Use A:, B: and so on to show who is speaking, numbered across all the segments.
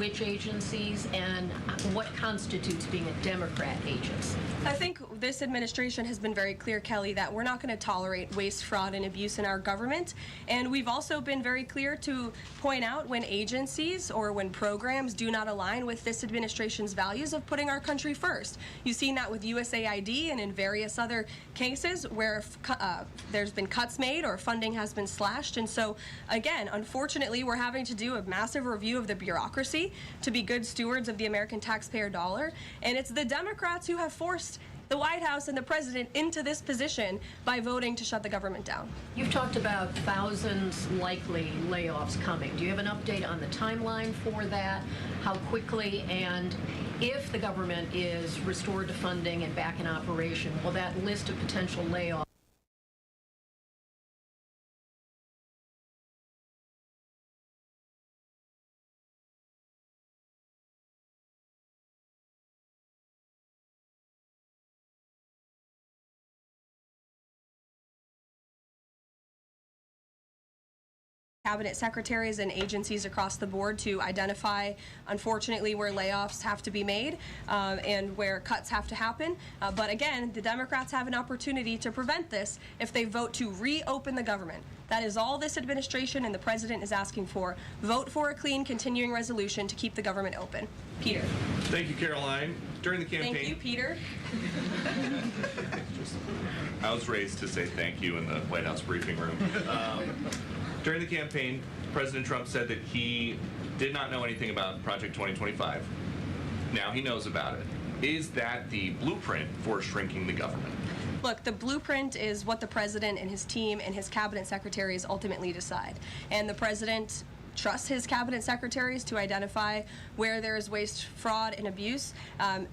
A: which agencies, and what constitutes being a Democrat agency?
B: I think this administration has been very clear, Kelly, that we're not going to tolerate waste, fraud, and abuse in our government. And we've also been very clear to point out when agencies or when programs do not align with this administration's values of putting our country first. You've seen that with USAID and in various other cases where there's been cuts made or funding has been slashed. And so, again, unfortunately, we're having to do a massive review of the bureaucracy to be good stewards of the American taxpayer dollar. And it's the Democrats who have forced the White House and the president into this position by voting to shut the government down.
A: You've talked about thousands likely layoffs coming. Do you have an update on the timeline for that? How quickly? And if the government is restored to funding and back in operation, will that list of potential layoffs
B: cabinet secretaries and agencies across the board to identify, unfortunately, where layoffs have to be made and where cuts have to happen. But again, the Democrats have an opportunity to prevent this if they vote to reopen the government. That is all this administration and the president is asking for. Vote for a clean, continuing resolution to keep the government open. Peter.
C: Thank you, Caroline. During the campaign...
B: Thank you, Peter.
C: I was raised to say thank you in the White House briefing room. During the campaign, President Trump said that he did not know anything about Project 2025. Now he knows about it. Is that the blueprint for shrinking the government?
B: Look, the blueprint is what the president and his team and his cabinet secretaries ultimately decide. And the president trusts his cabinet secretaries to identify where there is waste, fraud, and abuse.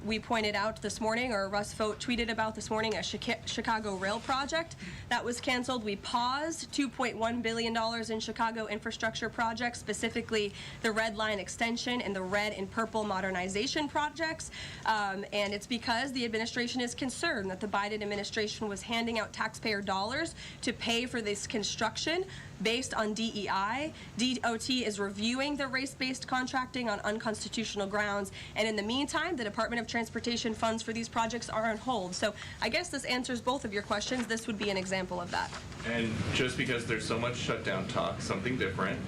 B: We pointed out this morning, or Russ Vogt tweeted about this morning, a Chicago rail project that was canceled. We paused $2.1 billion in Chicago infrastructure projects, specifically the Red Line extension and the red and purple modernization projects. And it's because the administration is concerned that the Biden administration was handing out taxpayer dollars to pay for this construction based on DEI. DOT is reviewing the race-based contracting on unconstitutional grounds, and in the meantime, the Department of Transportation funds for these projects are on hold. So I guess this answers both of your questions. This would be an example of that.
C: And just because there's so much shutdown talk, something different.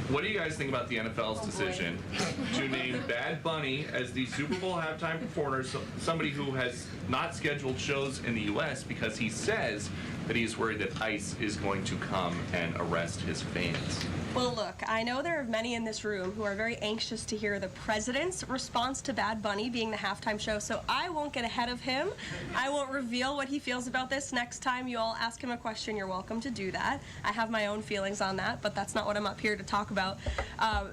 C: What do you guys think about the NFL's decision to name Bad Bunny as the Super Bowl halftime performer, somebody who has not scheduled shows in the U.S. because he says that he's worried that ICE is going to come and arrest his fans?
B: Well, look, I know there are many in this room who are very anxious to hear the president's response to Bad Bunny being the halftime show, so I won't get ahead of him. I won't reveal what he feels about this. Next time you all ask him a question, you're welcome to do that. I have my own feelings on that, but that's not what I'm up here to talk about.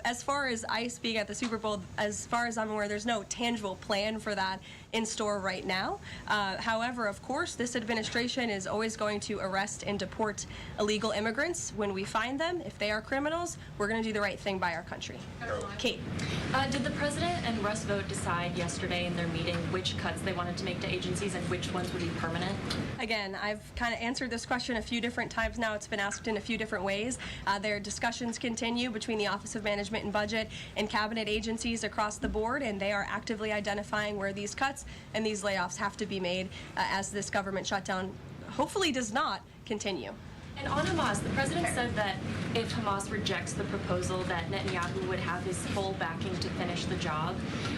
B: As far as ICE being at the Super Bowl, as far as I'm aware, there's no tangible plan for that in store right now. However, of course, this administration is always going to arrest and deport illegal immigrants when we find them. If they are criminals, we're going to do the right thing by our country. Kate.
D: Did the president and Russ Vogt decide yesterday in their meeting which cuts they wanted to make to agencies and which ones would be permanent?
B: Again, I've kind of answered this question a few different times now. It's been asked in a few different ways. Their discussions continue between the Office of Management and Budget and cabinet agencies across the board, and they are actively identifying where these cuts and these layoffs have to be made as this government shutdown hopefully does not continue.
D: And on Hamas, the president said that if Hamas rejects the proposal that Netanyahu would have his full backing to finish the job.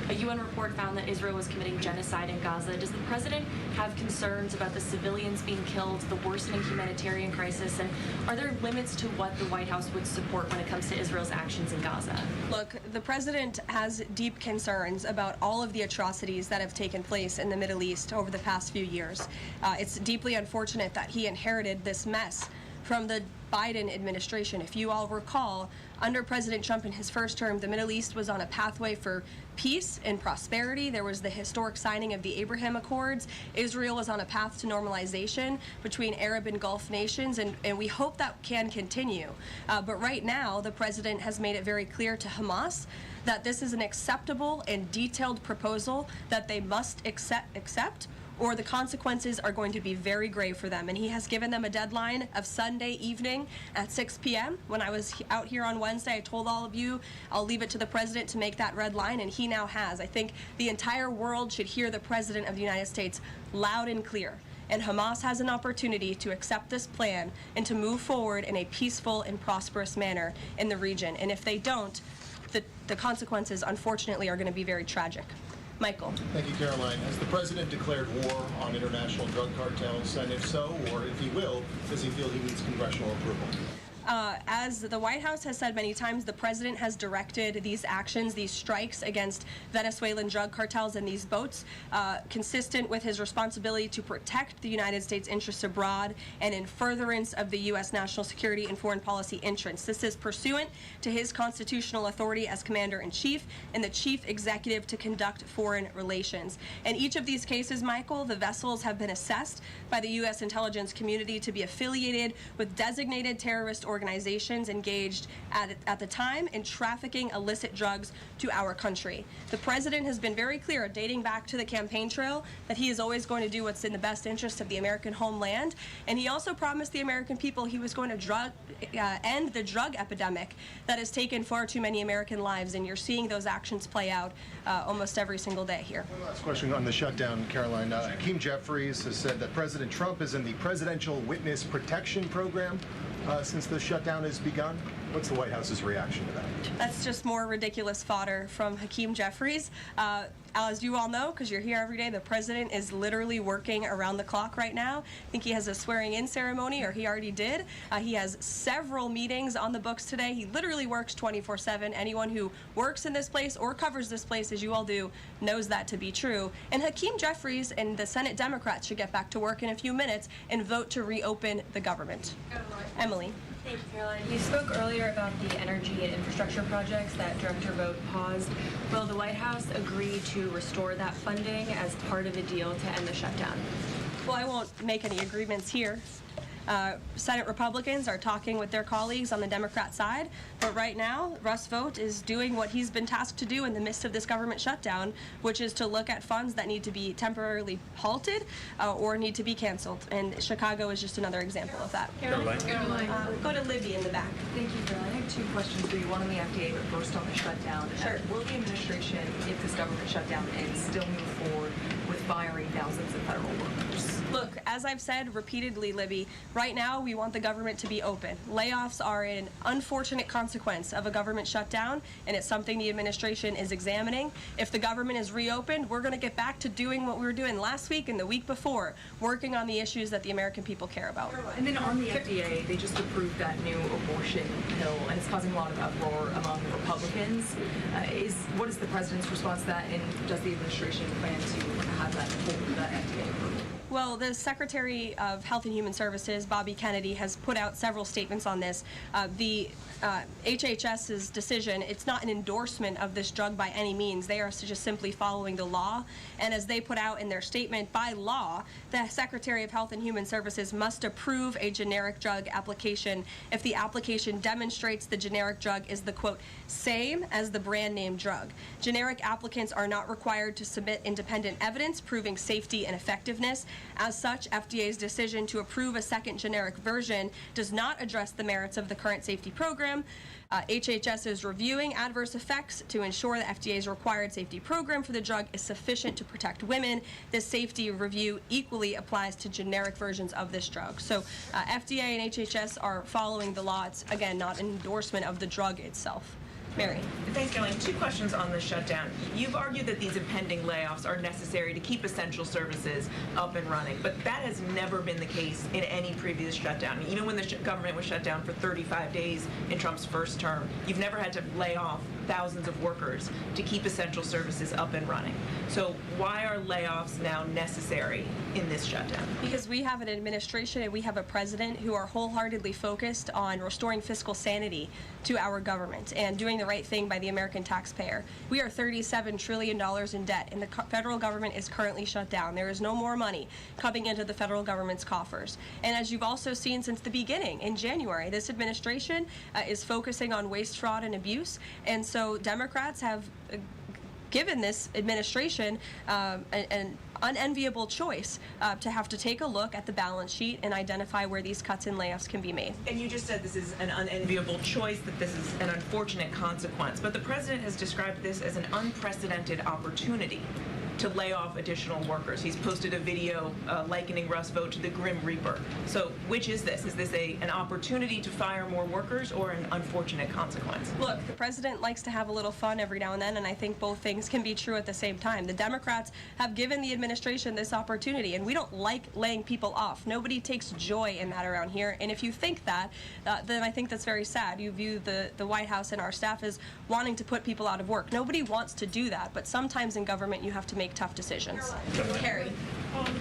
D: A UN report found that Israel was committing genocide in Gaza. Does the president have concerns about the civilians being killed, the worsening humanitarian crisis, and are there limits to what the White House would support when it comes to Israel's actions in Gaza?
B: Look, the president has deep concerns about all of the atrocities that have taken place in the Middle East over the past few years. It's deeply unfortunate that he inherited this mess from the Biden administration. If you all recall, under President Trump in his first term, the Middle East was on a pathway for peace and prosperity. There was the historic signing of the Abraham Accords. Israel was on a path to normalization between Arab and Gulf nations, and we hope that can continue. But right now, the president has made it very clear to Hamas that this is an acceptable and detailed proposal that they must accept or the consequences are going to be very grave for them. And he has given them a deadline of Sunday evening at 6 p.m. When I was out here on Wednesday, I told all of you I'll leave it to the president to make that red line, and he now has. I think the entire world should hear the president of the United States loud and clear. And Hamas has an opportunity to accept this plan and to move forward in a peaceful and prosperous manner in the region. And if they don't, the consequences, unfortunately, are going to be very tragic. Michael.
E: Thank you, Caroline. Has the president declared war on international drug cartels? And if so, or if he will, does he feel he needs congressional approval?
B: As the White House has said many times, the president has directed these actions, these strikes against Venezuelan drug cartels and these boats, consistent with his responsibility to protect the United States interests abroad and in furtherance of the U.S. national security and foreign policy interests. This is pursuant to his constitutional authority as commander-in-chief and the chief executive to conduct foreign relations. In each of these cases, Michael, the vessels have been assessed by the U.S. intelligence community to be affiliated with designated terrorist organizations engaged at the time in trafficking illicit drugs to our country. The president has been very clear, dating back to the campaign trail, that he is always going to do what's in the best interest of the American homeland. And he also promised the American people he was going to end the drug epidemic that has taken far too many American lives. And you're seeing those actions play out almost every single day here.
E: One last question on the shutdown, Caroline. Hakeem Jeffries has said that President Trump is in the Presidential Witness Protection Program since the shutdown has begun. What's the White House's reaction to that?
B: That's just more ridiculous fodder from Hakeem Jeffries. As you all know, because you're here every day, the president is literally working around the clock right now. I think he has a swearing-in ceremony, or he already did. He has several meetings on the books today. He literally works 24/7. Anyone who works in this place or covers this place, as you all do, knows that to be true. And Hakeem Jeffries and the Senate Democrats should get back to work in a few minutes and vote to reopen the government. Emily.
F: Thank you, Caroline. You spoke earlier about the energy and infrastructure projects that Director Vogt paused. Will the White House agree to restore that funding as part of a deal to end the shutdown?
B: Well, I won't make any agreements here. Senate Republicans are talking with their colleagues on the Democrat side, but right now, Russ Vought is doing what he's been tasked to do in the midst of this government shutdown, which is to look at funds that need to be temporarily halted or need to be canceled. And Chicago is just another example of that.
G: Caroline.
B: Go to Libby in the back.
G: Thank you, Caroline. I have two questions for you. One on the FDA, but first on the shutdown.
B: Sure.
G: Will the administration, if this government shutdown ends, still move forward with firing thousands of federal workers?
B: Look, as I've said repeatedly, Libby, right now we want the government to be open. Layoffs are an unfortunate consequence of a government shutdown, and it's something the administration is examining. If the government is reopened, we're going to get back to doing what we were doing last week and the week before, working on the issues that the American people care about.
G: And then on the FDA, they just approved that new abortion pill, and it's causing a lot of uproar among the Republicans. What is the president's response to that, and does the administration plan to have that hold that FDA approval?
B: Well, the Secretary of Health and Human Services, Bobby Kennedy, has put out several statements on this. The HHS's decision, it's not an endorsement of this drug by any means. They are just simply following the law. And as they put out in their statement, by law, the Secretary of Health and Human Services must approve a generic drug application if the application demonstrates the generic drug is the, quote, same as the brand name drug. Generic applicants are not required to submit independent evidence proving safety and effectiveness. As such, FDA's decision to approve a second generic version does not address the merits of the current safety program. HHS is reviewing adverse effects to ensure the FDA's required safety program for the drug is sufficient to protect women. This safety review equally applies to generic versions of this drug. So FDA and HHS are following the law. It's, again, not an endorsement of the drug itself. Mary.
H: Thanks, Caroline. Two questions on the shutdown. You've argued that these impending layoffs are necessary to keep essential services up and running, but that has never been the case in any previous shutdown. Even when the government was shut down for 35 days in Trump's first term, you've never had to lay off thousands of workers to keep essential services up and running. So why are layoffs now necessary in this shutdown?
B: Because we have an administration and we have a president who are wholeheartedly focused on restoring fiscal sanity to our government and doing the right thing by the American taxpayer. We are $37 trillion in debt, and the federal government is currently shut down. There is no more money coming into the federal government's coffers. And as you've also seen since the beginning, in January, this administration is focusing on waste, fraud, and abuse. And so Democrats have given this administration an unenviable choice to have to take a look at the balance sheet and identify where these cuts and layoffs can be made.
H: And you just said this is an unenviable choice, that this is an unfortunate consequence. But the president has described this as an unprecedented opportunity to lay off additional workers. He's posted a video likening Russ vote to the Grim Reaper. So which is this? Is this an opportunity to fire more workers or an unfortunate consequence?
B: Look, the president likes to have a little fun every now and then, and I think both things can be true at the same time. The Democrats have given the administration this opportunity, and we don't like laying people off. Nobody takes joy in that around here, and if you think that, then I think that's very sad. You view the White House and our staff as wanting to put people out of work. Nobody wants to do that, but sometimes in government you have to make tough decisions. Carrie.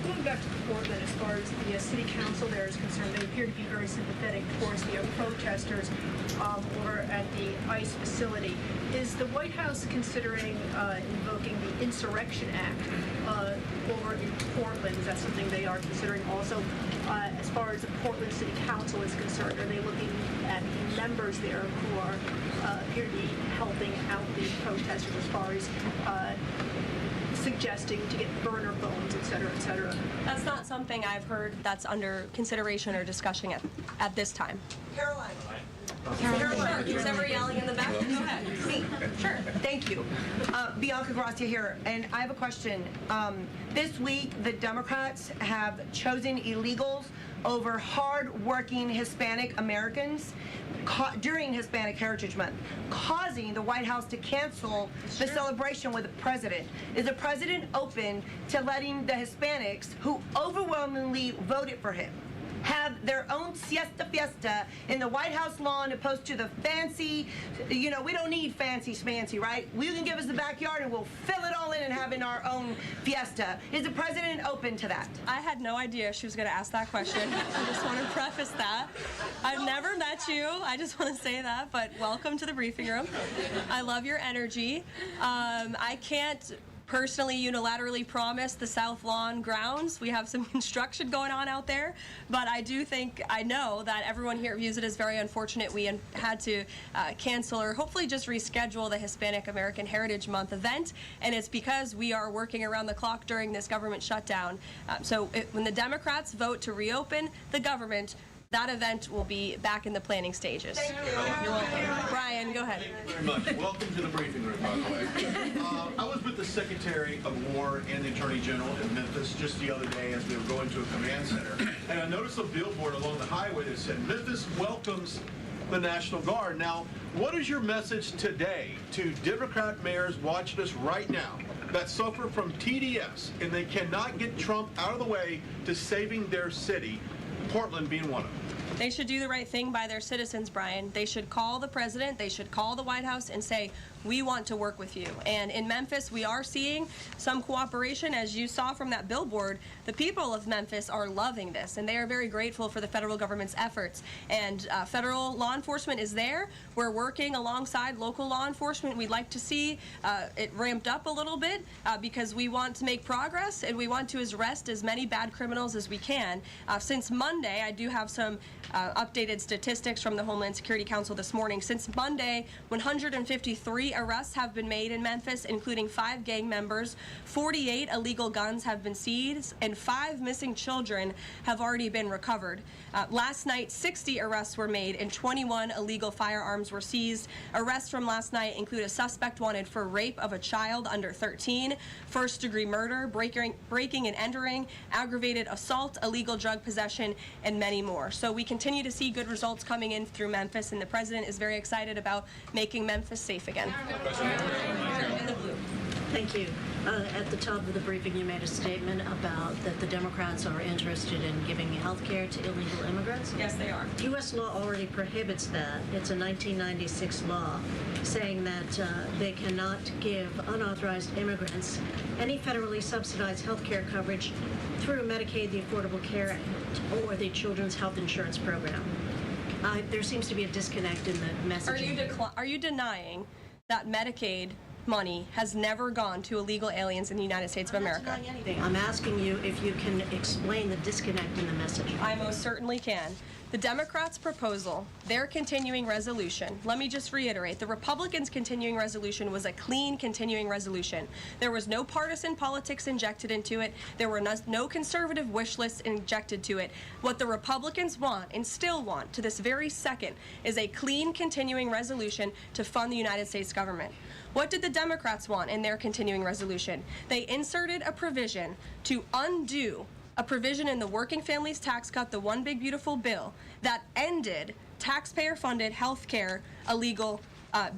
I: Going back to Portland, as far as the city council there is concerned, they appear to be very sympathetic towards the protesters over at the ICE facility. Is the White House considering invoking the Insurrection Act over in Portland? Is that something they are considering also? As far as the Portland City Council is concerned, are they looking at the members there who are appear to be helping out the protesters as far as suggesting to get burner phones, et cetera, et cetera?
B: That's not something I've heard that's under consideration or discussion at this time.
J: Caroline.
B: Caroline, who's ever yelling in the back? Go ahead.
J: Me. Sure. Thank you. Bianca Gracia here, and I have a question. This week, the Democrats have chosen illegals over hard-working Hispanic Americans during Hispanic Heritage Month, causing the White House to cancel the celebration with the president. Is the president open to letting the Hispanics, who overwhelmingly voted for him, have their own siesta fiesta in the White House lawn opposed to the fancy, we don't need fancy schmancy, right? You can give us the backyard and we'll fill it all in and have in our own fiesta. Is the president open to that?
B: I had no idea she was going to ask that question. I just want to preface that. I've never met you. I just want to say that, but welcome to the briefing room. I love your energy. I can't personally unilaterally promise the South Lawn grounds. We have some construction going on out there, but I know that everyone here views it as very unfortunate we had to cancel or hopefully just reschedule the Hispanic American Heritage Month event, and it's because we are working around the clock during this government shutdown. When the Democrats vote to reopen the government, that event will be back in the planning stages.
J: Thank you.
B: You're welcome. Brian, go ahead.
K: Thank you very much. Welcome to the briefing room, by the way. I was with the Secretary of War and the Attorney General in Memphis just the other day as we were going to a command center, and I noticed a billboard along the highway that said, "Memphis welcomes the National Guard." Now, what is your message today to Democrat mayors watching us right now that suffer from TDS and they cannot get Trump out of the way to saving their city, Portland being one of them?
B: They should do the right thing by their citizens, Brian. They should call the president, they should call the White House and say, we want to work with you. And in Memphis, we are seeing some cooperation. As you saw from that billboard, the people of Memphis are loving this, and they are very grateful for the federal government's efforts. And federal law enforcement is there. We're working alongside local law enforcement. We'd like to see it ramped up a little bit because we want to make progress, and we want to arrest as many bad criminals as we can. Since Monday, I do have some updated statistics from the Homeland Security Council this morning. Since Monday, 153 arrests have been made in Memphis, including 5 gang members. 48 illegal guns have been seized, and 5 missing children have already been recovered. Last night, 60 arrests were made, and 21 illegal firearms were seized. Arrests from last night include a suspect wanted for rape of a child under 13, first-degree murder, breaking and entering, aggravated assault, illegal drug possession, and many more. So we continue to see good results coming in through Memphis, and the president is very excited about making Memphis safe again.
L: Thank you. At the top of the briefing, you made a statement about that the Democrats are interested in giving health care to illegal immigrants.
B: Yes, they are.
L: U.S. law already prohibits that. It's a 1996 law saying that they cannot give unauthorized immigrants any federally subsidized health care coverage through Medicaid, the Affordable Care Act, or the Children's Health Insurance Program. There seems to be a disconnect in the messaging.
B: Are you denying that Medicaid money has never gone to illegal aliens in the United States of America.
L: I'm not denying anything. I'm asking you if you can explain the disconnect in the message.
B: I most certainly can. The Democrats' proposal, their continuing resolution, let me just reiterate, the Republicans' continuing resolution was a clean continuing resolution. There was no partisan politics injected into it. There were no conservative wish lists injected to it. What the Republicans want, and still want to this very second, is a clean continuing resolution to fund the United States government. What did the Democrats want in their continuing resolution? They inserted a provision to undo a provision in the Working Families Tax Cut, the One Big Beautiful Bill, that ended taxpayer-funded health care illegal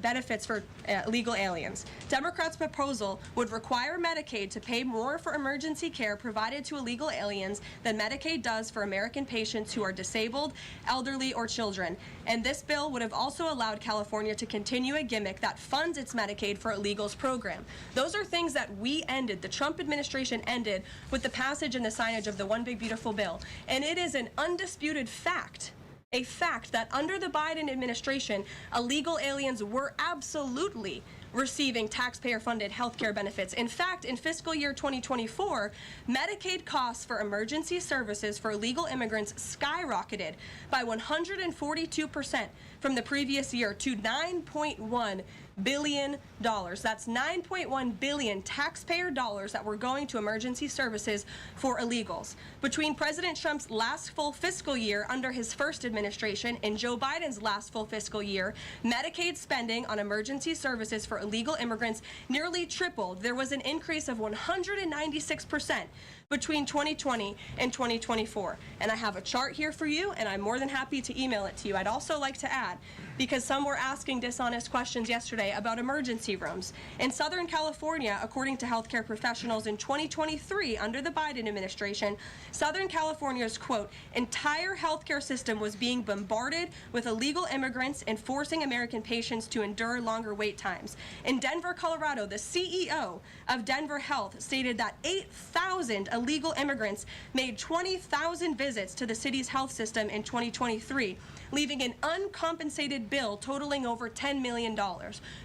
B: benefits for illegal aliens. Democrats' proposal would require Medicaid to pay more for emergency care provided to illegal aliens than Medicaid does for American patients who are disabled, elderly, or children. And this bill would have also allowed California to continue a gimmick that funds its Medicaid for illegals program. Those are things that we ended, the Trump administration ended, with the passage and the signage of the One Big Beautiful Bill. And it is an undisputed fact, a fact that under the Biden administration, illegal aliens were absolutely receiving taxpayer-funded health care benefits. In fact, in fiscal year 2024, Medicaid costs for emergency services for illegal immigrants skyrocketed by 142% from the previous year to $9.1 billion. That's $9.1 billion taxpayer dollars that were going to emergency services for illegals. Between President Trump's last full fiscal year under his first administration and Joe Biden's last full fiscal year, Medicaid spending on emergency services for illegal immigrants nearly tripled. There was an increase of 196% between 2020 and 2024. And I have a chart here for you, and I'm more than happy to email it to you. I'd also like to add, because some were asking dishonest questions yesterday about emergency rooms. In Southern California, according to healthcare professionals in 2023 under the Biden administration, Southern California's, quote, entire healthcare system was being bombarded with illegal immigrants and forcing American patients to endure longer wait times. In Denver, Colorado, the CEO of Denver Health stated that 8,000 illegal immigrants made 20,000 visits to the city's health system in 2023, leaving an uncompensated bill totaling over $10 million.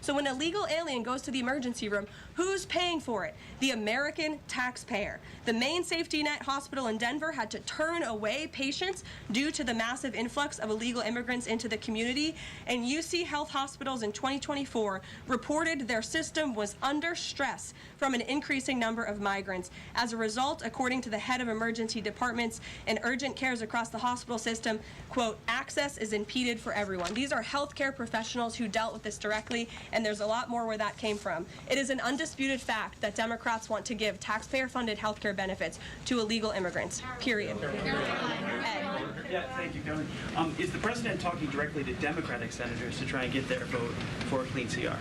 B: So when an illegal alien goes to the emergency room, who's paying for it? The American taxpayer. The main safety net hospital in Denver had to turn away patients due to the massive influx of illegal immigrants into the community, and UC Health hospitals in 2024 reported their system was under stress from an increasing number of migrants. As a result, according to the head of emergency departments and urgent cares across the hospital system, quote, access is impeded for everyone. These are healthcare professionals who dealt with this directly, and there's a lot more where that came from. It is an undisputed fact that Democrats want to give taxpayer-funded healthcare benefits to illegal immigrants, period.
M: Yeah, thank you, Caroline. Is the president talking directly to Democratic senators to try and get their vote for a clean CR?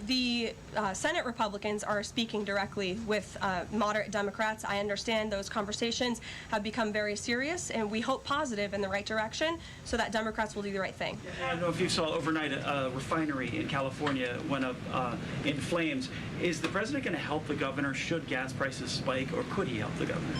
B: The Senate Republicans are speaking directly with moderate Democrats. I understand those conversations have become very serious, and we hope positive in the right direction so that Democrats will do the right thing.
M: I don't know if you saw overnight a refinery in California went up in flames. Is the president going to help the governor should gas prices spike, or could he help the governor?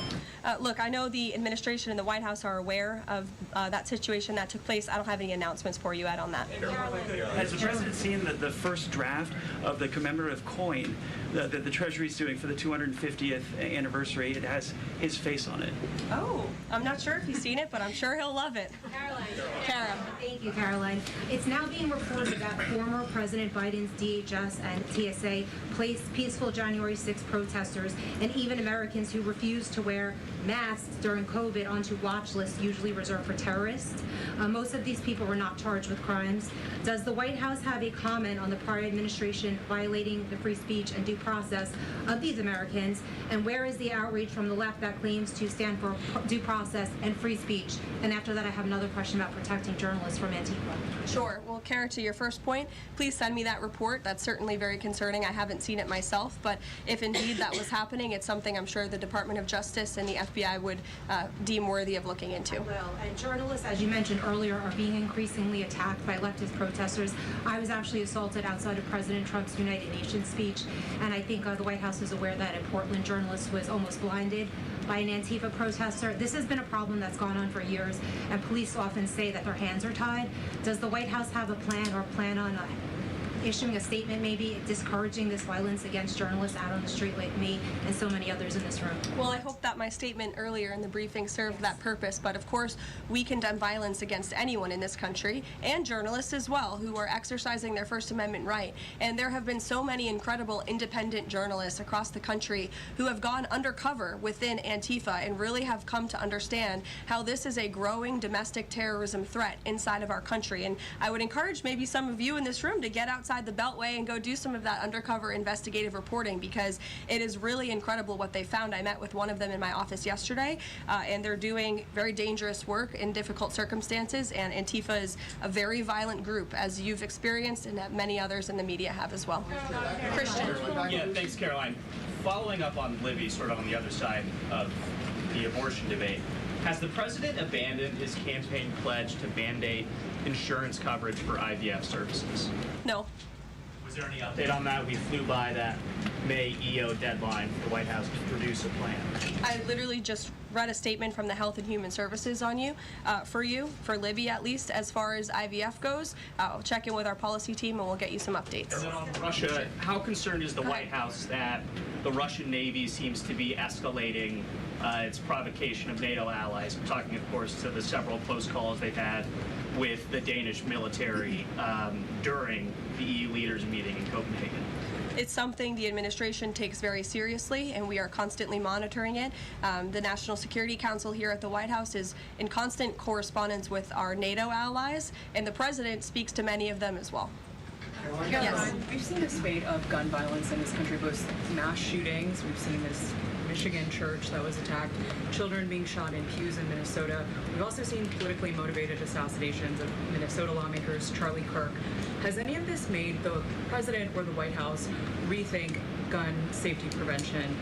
B: Look, I know the administration and the White House are aware of that situation that took place. I don't have any announcements for you, Ed, on that.
M: Has the president seen the first draft of the commemorative coin that the Treasury is doing for the 250th anniversary? It has his face on it.
B: Oh, I'm not sure if he's seen it, but I'm sure he'll love it.
N: Caroline.
B: Kara.
N: Thank you, Caroline. It's now being reported that former President Biden's DHS and TSA placed peaceful January 6 protesters and even Americans who refused to wear masks during COVID onto watch lists usually reserved for terrorists. Most of these people were not charged with crimes. Does the White House have a comment on the prior administration violating the free speech and due process of these Americans? And where is the outrage from the left that claims to stand for due process and free speech? And after that, I have another question about protecting journalists from Antifa.
B: Sure. Well, Kara, to your first point, please send me that report. That's certainly very concerning. I haven't seen it myself, but if indeed that was happening, it's something I'm sure the Department of Justice and the FBI would deem worthy of looking into.
N: Well, and journalists, as you mentioned earlier, are being increasingly attacked by leftist protesters. I was actually assaulted outside of President Trump's United Nations speech, and I think the White House is aware that a Portland journalist was almost blinded by an Antifa protester. This has been a problem that's gone on for years, and police often say that their hands are tied. Does the White House have a plan or plan on issuing a statement maybe discouraging this violence against journalists out on the street like me and so many others in this room?
B: Well, I hope that my statement earlier in the briefing served that purpose, but of course, we condemn violence against anyone in this country, and journalists as well, who are exercising their First Amendment right. And there have been so many incredible independent journalists across the country who have gone undercover within Antifa and really have come to understand how this is a growing domestic terrorism threat inside of our country. And I would encourage maybe some of you in this room to get outside the Beltway and go do some of that undercover investigative reporting, because it is really incredible what they found. I met with one of them in my office yesterday, and they're doing very dangerous work in difficult circumstances, and Antifa is a very violent group, as you've experienced and that many others in the media have as well. Christian.
O: Yeah, thanks, Caroline. Following up on Libby, sort of on the other side of the abortion debate, has the president abandoned his campaign pledge to mandate insurance coverage for IVF services?
B: No.
O: Was there any update on that? We flew by that May EO deadline for the White House to produce a plan.
B: I literally just read a statement from the Health and Human Services on for Libby at least, as far as IVF goes. I'll check in with our policy team and we'll get you some updates.
O: And then on Russia, how concerned is the White House that the Russian Navy seems to be escalating its provocation of NATO allies? I'm talking, of course, to the several close calls they've had with the Danish military during the EU leaders meeting in Copenhagen.
B: It's something the administration takes very seriously, and we are constantly monitoring it. The National Security Council here at the White House is in constant correspondence with our NATO allies, and the president speaks to many of them as well.
P: Yes. We've seen a spate of gun violence in this country, both mass shootings. We've seen this Michigan church that was attacked, children being shot in pews in Minnesota. We've also seen politically motivated assassinations of Minnesota lawmakers, Charlie Kirk. Has any of this made the president or the White House rethink gun safety prevention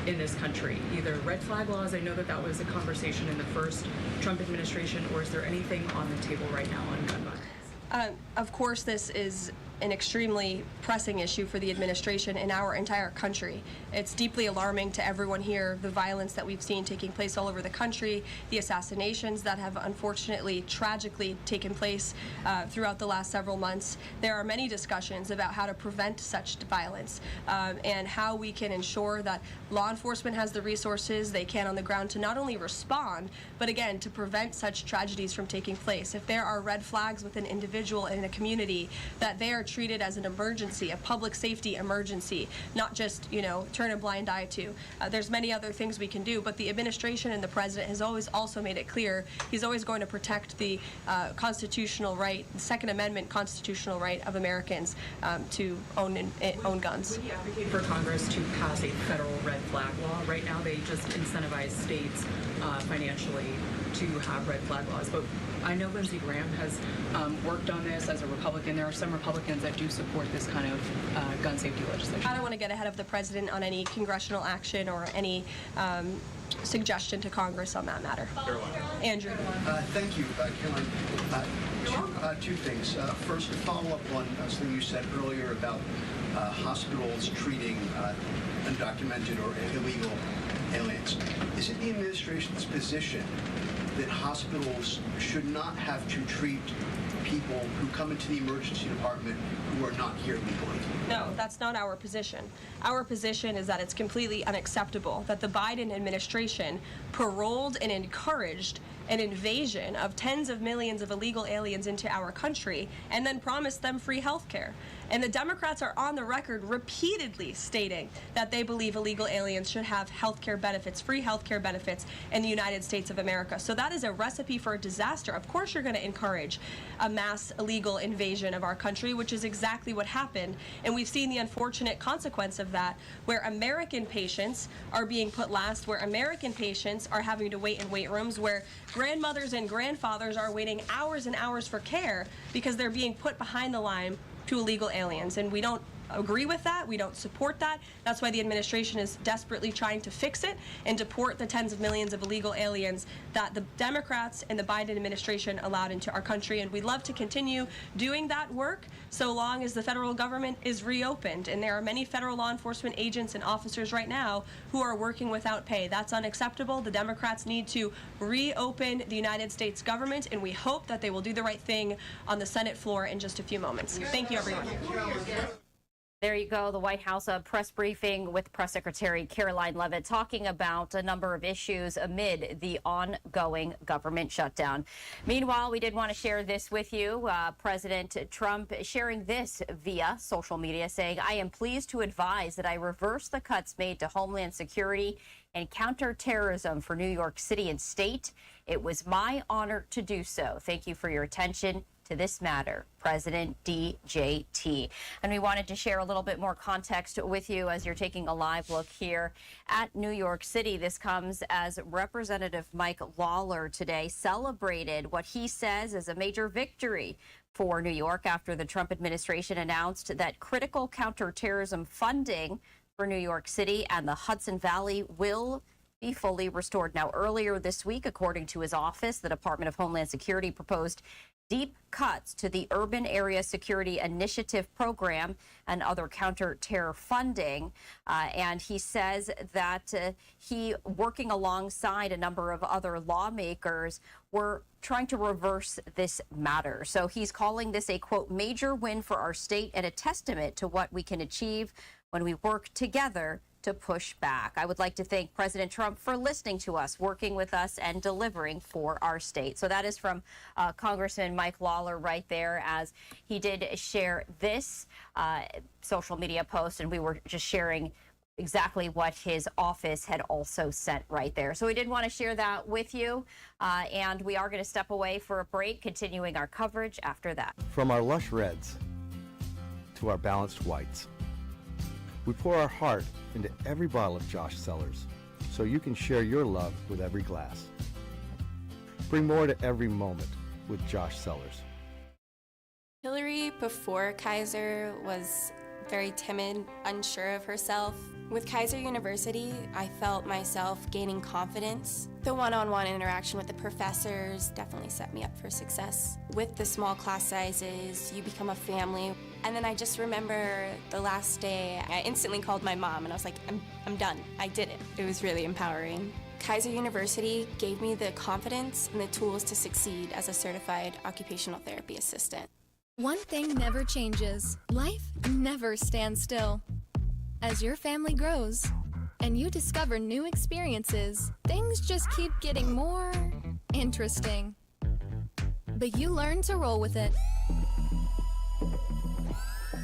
P: in this country? Either red flag laws, I know that that was a conversation in the first Trump administration, or is there anything on the table right now on gun violence?
B: Of course, this is an extremely pressing issue for the administration in our entire country. It's deeply alarming to everyone here, the violence that we've seen taking place all over the country, the assassinations that have unfortunately, tragically taken place throughout the last several months. There are many discussions about how to prevent such violence and how we can ensure that law enforcement has the resources they can on the ground to not only respond, but again, to prevent such tragedies from taking place. If there are red flags with an individual in a community, that they are treated as an emergency, a public safety emergency, not just, turn a blind eye to. There's many other things we can do, but the administration and the president has always also made it clear he's always going to protect the constitutional right, the Second Amendment constitutional right of Americans to own guns.
P: Would you advocate for Congress to pass a federal red flag law? Right now, they just incentivize states financially to have red flag laws, but I know Lindsey Graham has worked on this as a Republican. There are some Republicans that do support this kind of gun safety legislation.
B: I don't want to get ahead of the president on any congressional action or any suggestion to Congress on that matter. Andrew.
Q: Thank you, Caroline. Two things. First, to follow up on something you said earlier about hospitals treating undocumented or illegal aliens. Is it the administration's position that hospitals should not have to treat people who come into the emergency department who are not here legally?
B: No, that's not our position. Our position is that it's completely unacceptable that the Biden administration paroled and encouraged an invasion of tens of millions of illegal aliens into our country and then promised them free health care. And the Democrats are on the record repeatedly stating that they believe illegal aliens should have health care benefits, free health care benefits in the United States of America. So that is a recipe for a disaster. Of course you're going to encourage a mass illegal invasion of our country, which is exactly what happened. And we've seen the unfortunate consequence of that, where American patients are being put last, where American patients are having to wait in wait rooms, where grandmothers and grandfathers are waiting hours and hours for care because they're being put behind the line to illegal aliens. And we don't agree with that. We don't support that. That's why the administration is desperately trying to fix it and deport the tens of millions of illegal aliens that the Democrats and the Biden administration allowed into our country. And we'd love to continue doing that work so long as the federal government is reopened. And there are many federal law enforcement agents and officers right now who are working without pay. That's unacceptable. The Democrats need to reopen the United States government, and we hope that they will do the right thing on the Senate floor in just a few moments. Thank you, everyone.
R: There you go, the White House press briefing with Press Secretary Caroline Leavitt talking about a number of issues amid the ongoing government shutdown. Meanwhile, we did want to share this with you. President Trump sharing this via social media, saying, "I am pleased to advise that I reversed the cuts made to Homeland Security and counterterrorism for New York City and state. It was my honor to do so. Thank you for your attention to this matter, President DJT." And we wanted to share a little bit more context with you as you're taking a live look here at New York City. This comes as Representative Mike Lawler today celebrated what he says is a major victory for New York after the Trump administration announced that critical counterterrorism funding for New York City and the Hudson Valley will be fully restored. Now, earlier this week, according to his office, the Department of Homeland Security proposed deep cuts to the Urban Area Security Initiative program and other counter-terror funding. And he says that he, working alongside a number of other lawmakers, were trying to reverse this matter. So he's calling this a, quote, major win for our state and a testament to what we can achieve when we work together to push back. I would like to thank President Trump for listening to us, working with us, and delivering for our state. So that is from Congressman Mike Lawler right there, as he did share this social media post, and we were just sharing exactly what his office had also sent right there. So we did want to share that with you, and we are going to step away for a break, continuing our coverage after that.
S: From our lush reds to our balanced whites, we pour our heart into every bottle of Josh Cellars so you can share your love with every glass. Bring more to every moment with Josh Cellars.
T: Hillary, before Kaiser, was very timid, unsure of herself. With Kaiser University, I felt myself gaining confidence. The one-on-one interaction with the professors definitely set me up for success. With the small class sizes, you become a family. And then I just remember the last day, I instantly called my mom and I was like, I'm done. I did it. It was really empowering. Kaiser University gave me the confidence and the tools to succeed as a certified occupational therapy assistant.
U: One thing never changes. Life never stands still. As your family grows and you discover new experiences, things just keep getting more interesting. But you learn to roll with it.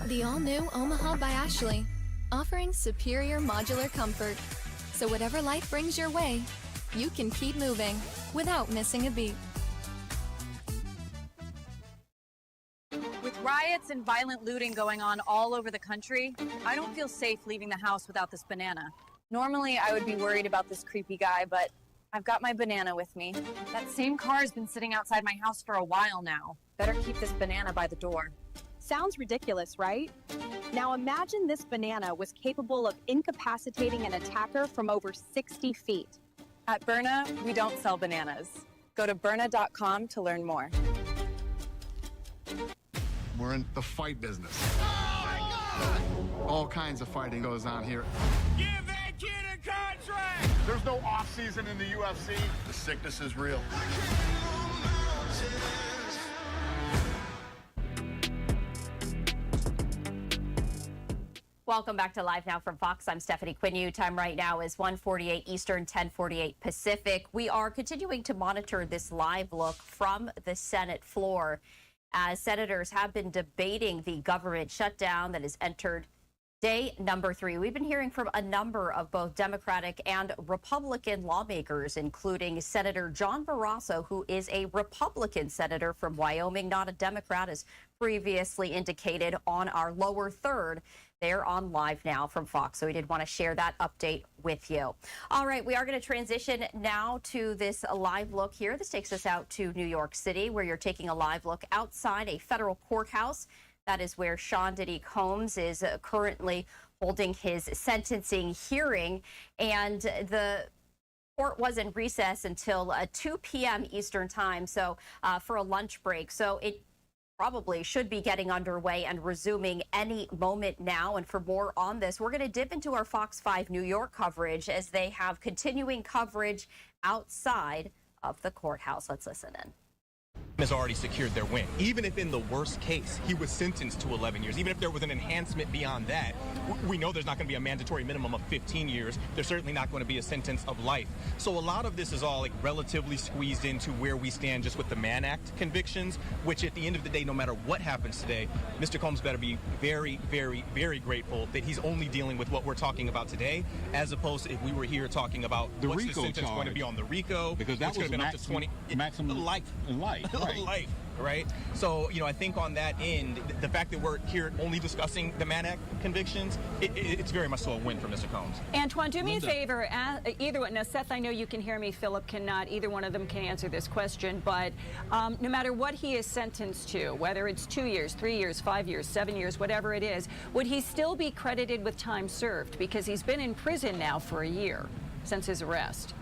U: The all-new Omaha by Ashley, offering superior modular comfort. So whatever life brings your way, you can keep moving without missing a beat.
V: With riots and violent looting going on all over the country, I don't feel safe leaving the house without this banana. Normally, I would be worried about this creepy guy, but I've got my banana with me. That same car has been sitting outside my house for a while now. Better keep this banana by the door.
W: Sounds ridiculous, right? Now imagine this banana was capable of incapacitating an attacker from over 60 feet.
V: At Byrna, we don't sell bananas. Go to Byrna.com to learn more.
X: We're in the fight business. All kinds of fighting goes on here.
Y: Give that kid a contract!
K: There's no off-season in the UFC.
X: The sickness is real.
R: Welcome back to Live Now from Fox. I'm Stephanie Quinn. Time right now is 1:48 Eastern, 10:48 Pacific. We are continuing to monitor this live look from the Senate floor as senators have been debating the government shutdown that has entered day number 3. We've been hearing from a number of both Democratic and Republican lawmakers, including Senator John Barrasso, who is a Republican senator from Wyoming, not a Democrat, as previously indicated on our lower third. They're on Live Now from Fox, so we did want to share that update with you. All right, we are going to transition now to this live look here. This takes us out to New York City, where you're taking a live look outside a federal courthouse That is where Sean Diddy Combs is currently holding his sentencing hearing, and the court was in recess until 2 p.m. Eastern time, so for a lunch break. So it probably should be getting underway and resuming any moment now. And for more on this, we're going to dip into our Fox 5 New York coverage as they have continuing coverage outside of the courthouse. Let's listen in.
A: Has already secured their win. Even if in the worst case he was sentenced to 11 years, even if there was an enhancement beyond that, we know there's not going to be a mandatory minimum of 15 years. There's certainly not going to be a sentence of life. So a lot of this is all like relatively squeezed into where we stand just with the Mann Act convictions, which at the end of the day, no matter what happens today, Mr. Combs better be very, very, very grateful that he's only dealing with what we're talking about today, as opposed to if we were here talking about
C: the
A: what's
C: RICO
A: the sentence
C: charge,
A: going to be on the RICO,
C: because that was
A: been up to 20
C: maximum
A: life.
C: Right.
A: Life, right? So, I think on that end, the fact that we're here only discussing the Mann Act convictions, it's very much so a win for Mr. Combs.
D: Antoine, do me
A: Linda.
D: a favor. Either one. Now, Seth, I know you can hear me. Philip cannot. Either one of them can answer this question. But no matter what he is sentenced to, whether it's 2 years, 3 years, 5 years, 7 years, whatever it is, would he still be credited with time served? Because he's been in prison now for a year since his arrest.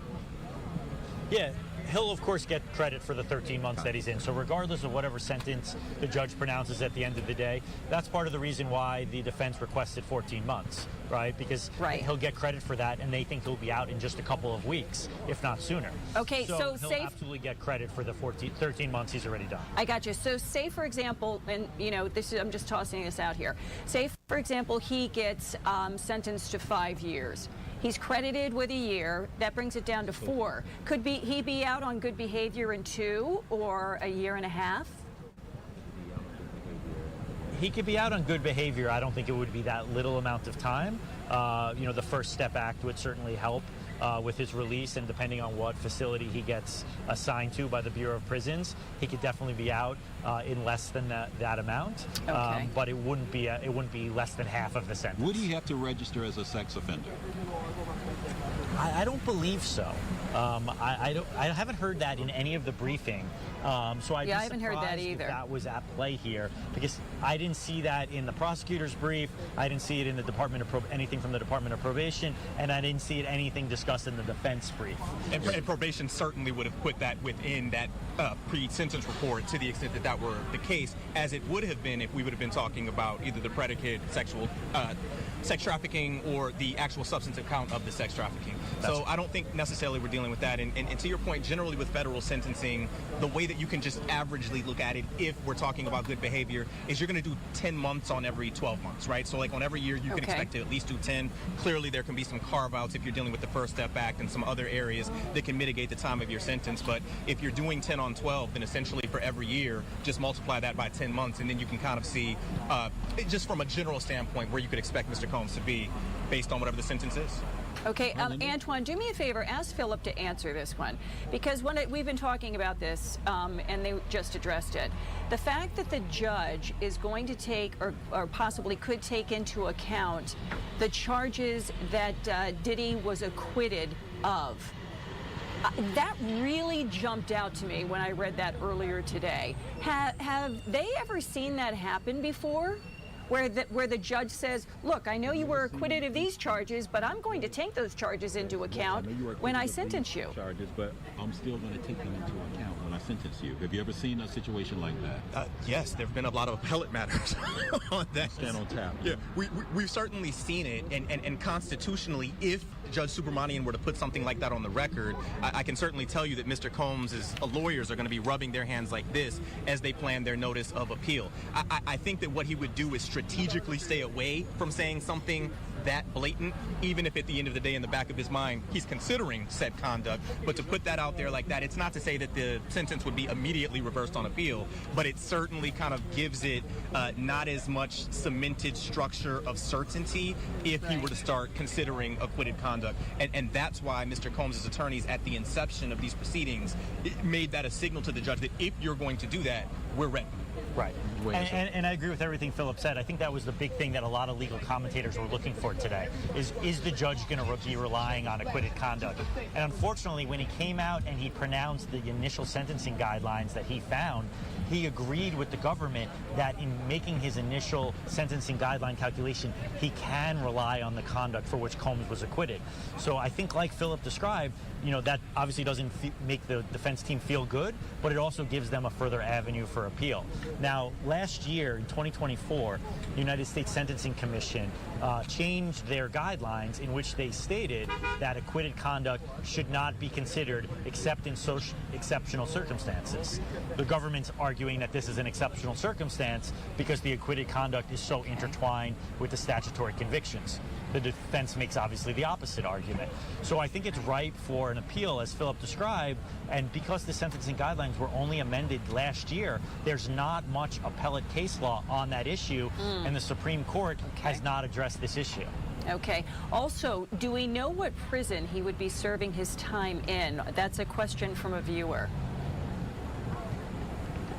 E: Yeah. He'll, of course, get credit for the 13 months that he's in. So regardless of whatever sentence the judge pronounces at the end of the day, that's part of the reason why the defense requested 14 months, right? Because he'll get credit for that, and they think he'll be out in just a couple of weeks, if not sooner.
D: Okay, so
E: he'll absolutely get credit for the 13 months he's already done.
D: I got you. So say, for example, and, I'm just tossing this out here. Say, for example, he gets sentenced to 5 years. He's credited with a year. That brings it down to 4. Could he be out on good behavior in 2 or a year and a half?
E: He could be out on good behavior. I don't think it would be that little amount of time. The First Step Act would certainly help with his release, and depending on what facility he gets assigned to by the Bureau of Prisons, he could definitely be out in less than that amount.
C: Okay.
E: But it wouldn't be less than half of the sentence.
C: Would he have to register as a sex offender?
E: I don't believe so. I haven't heard that in any of the briefing. So I
D: haven't heard that either.
E: If that was at play here, because I didn't see that in the prosecutor's brief. I didn't see it in the anything from the Department of Probation, and I didn't see anything discussed in the defense brief.
A: And probation certainly would have put that within that pre-sentence report to the extent that that were the case, as it would have been if we would have been talking about either the predicate sexual sex trafficking or the actual substantive count of the sex trafficking. So I don't think necessarily we're dealing with that. And to your point, generally with federal sentencing, the way that you can just averagely look at it, if we're talking about good behavior, is you're going to do 10 months on every 12 months, right? So like on every year, you can expect to at least do 10. Clearly, there can be some carve-outs if you're dealing with the First Step Act and some other areas that can mitigate the time of your sentence. But if you're doing 10 on 12, then essentially for every year, just multiply that by 10 months, and then you can kind of see, just from a general standpoint, where you could expect Mr. Combs to be based on whatever the sentence is.
D: Okay, Antoine, do me a favor, ask Philip to answer this one, because we've been talking about this, and they just addressed it. The fact that the judge is going to take, or possibly could take into account, the charges that Diddy was acquitted of, that really jumped out to me when I read that earlier today. Have they ever seen that happen before? Where the judge says, look, I know you were acquitted of these charges, but I'm going to take those charges into account when I sentence you.
C: Charges, but I'm still going to take them into account when I sentence you. Have you ever seen a situation like that?
A: Yes, there have been a lot of appellate matters on that.
C: Stand on tap.
A: Yeah, we've certainly seen it, and constitutionally, if Judge Subramanian were to put something like that on the record, I can certainly tell you that Mr. Combs' lawyers are going to be rubbing their hands like this as they plan their notice of appeal. I think that what he would do is strategically stay away from saying something that blatant, even if at the end of the day in the back of his mind he's considering said conduct. But to put that out there like that, it's not to say that the sentence would be immediately reversed on appeal, but it certainly kind of gives it not as much cemented structure of certainty if he were to start considering acquitted conduct. And that's why Mr. Combs' attorneys at the inception of these proceedings made that a signal to the judge that if you're going to do that, we're ready.
E: Right. And I agree with everything Philip said. I think that was the big thing that a lot of legal commentators were looking for today, is the judge going to be relying on acquitted conduct? And unfortunately, when he came out and he pronounced the initial sentencing guidelines that he found, he agreed with the government that in making his initial sentencing guideline calculation, he can rely on the conduct for which Combs was acquitted. So I think, like Philip described, that obviously doesn't make the defense team feel good, but it also gives them a further avenue for appeal. Now, last year, in 2024, the United States Sentencing Commission changed their guidelines in which they stated that acquitted conduct should not be considered except in exceptional circumstances. The government's arguing that this is an exceptional circumstance because the acquitted conduct is so intertwined with the statutory convictions. The defense makes obviously the opposite argument. So I think it's ripe for an appeal, as Philip described, and because the sentencing guidelines were only amended last year, there's not much appellate case law on that issue, and the Supreme Court has not addressed this issue.
D: Okay. Also, do we know what prison he would be serving his time in? That's a question from a viewer.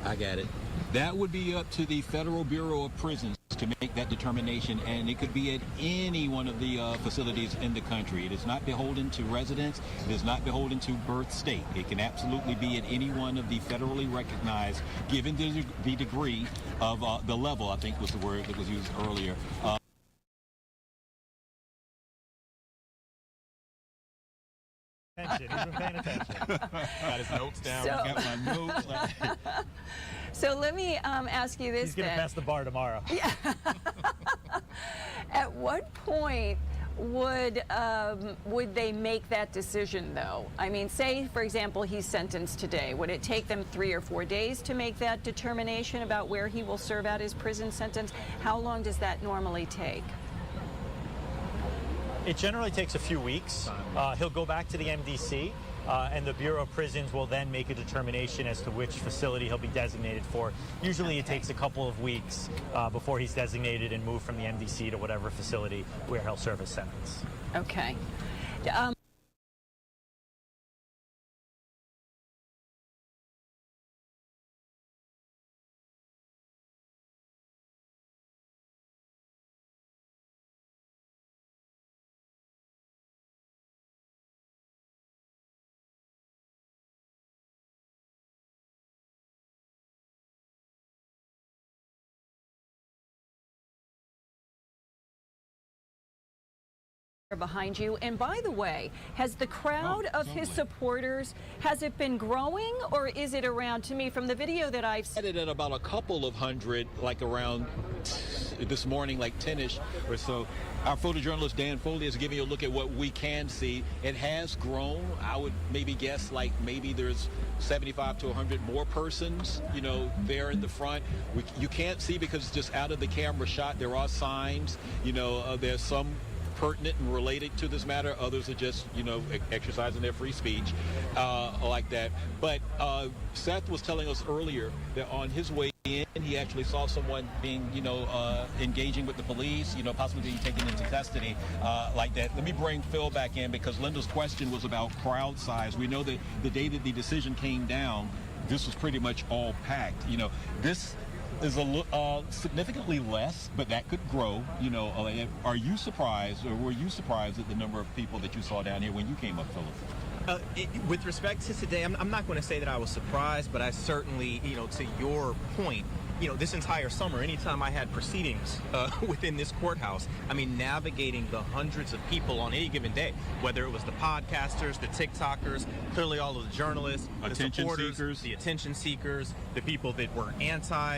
C: I got it. That would be up to the Federal Bureau of Prisons to make that determination, and it could be at any one of the facilities in the country. It is not beholden to residence. It is not beholden to birth state. It can absolutely be at any one of the federally recognized, given the degree of the level, I think was the word that was used earlier.
E: He's been paying attention.
A: Got his notes down.
D: So,
A: Got my notes.
D: So let me ask you this.
E: He's going to pass the bar tomorrow.
D: Yeah. At what point would they make that decision, though? I mean, say, for example, he's sentenced today. Would it take them 3 or 4 days to make that determination about where he will serve out his prison sentence? How long does that normally take?
E: It generally takes a few weeks. He'll go back to the MDC, and the Bureau of Prisons will then make a determination as to which facility he'll be designated for. Usually it takes a couple of weeks before he's designated and moved from the MDC to whatever facility where he'll serve his sentence.
D: Okay. Behind you. And by the way, has the crowd of his supporters, has it been growing, or is it around, to me, from the video that I've seen?
C: At about a couple of hundred, like around this morning, like 10-ish or so. Our photojournalist Dan Foley is giving you a look at what we can see. It has grown. I would maybe guess like maybe there's 75 to 100 more persons, there in the front. You can't see because it's just out of the camera shot. There are signs, there's some pertinent and related to this matter. Others are just, exercising their free speech like that. But Seth was telling us earlier that on his way in, he actually saw someone being, engaging with the police, possibly being taken into custody like that. Let me bring Phil back in because Linda's question was about crowd size. We know that the day that the decision came down, this was pretty much all packed. This is significantly less, but that could grow. Are you surprised, or were you surprised at the number of people that you saw down here when you came up, Philip?
A: With respect to today, I'm not going to say that I was surprised, but I certainly, to your point, this entire summer, anytime I had proceedings within this courthouse, navigating the hundreds of people on any given day, whether it was the podcasters, the TikTokers, clearly all of the journalists, the supporters, the attention seekers, the people that were anti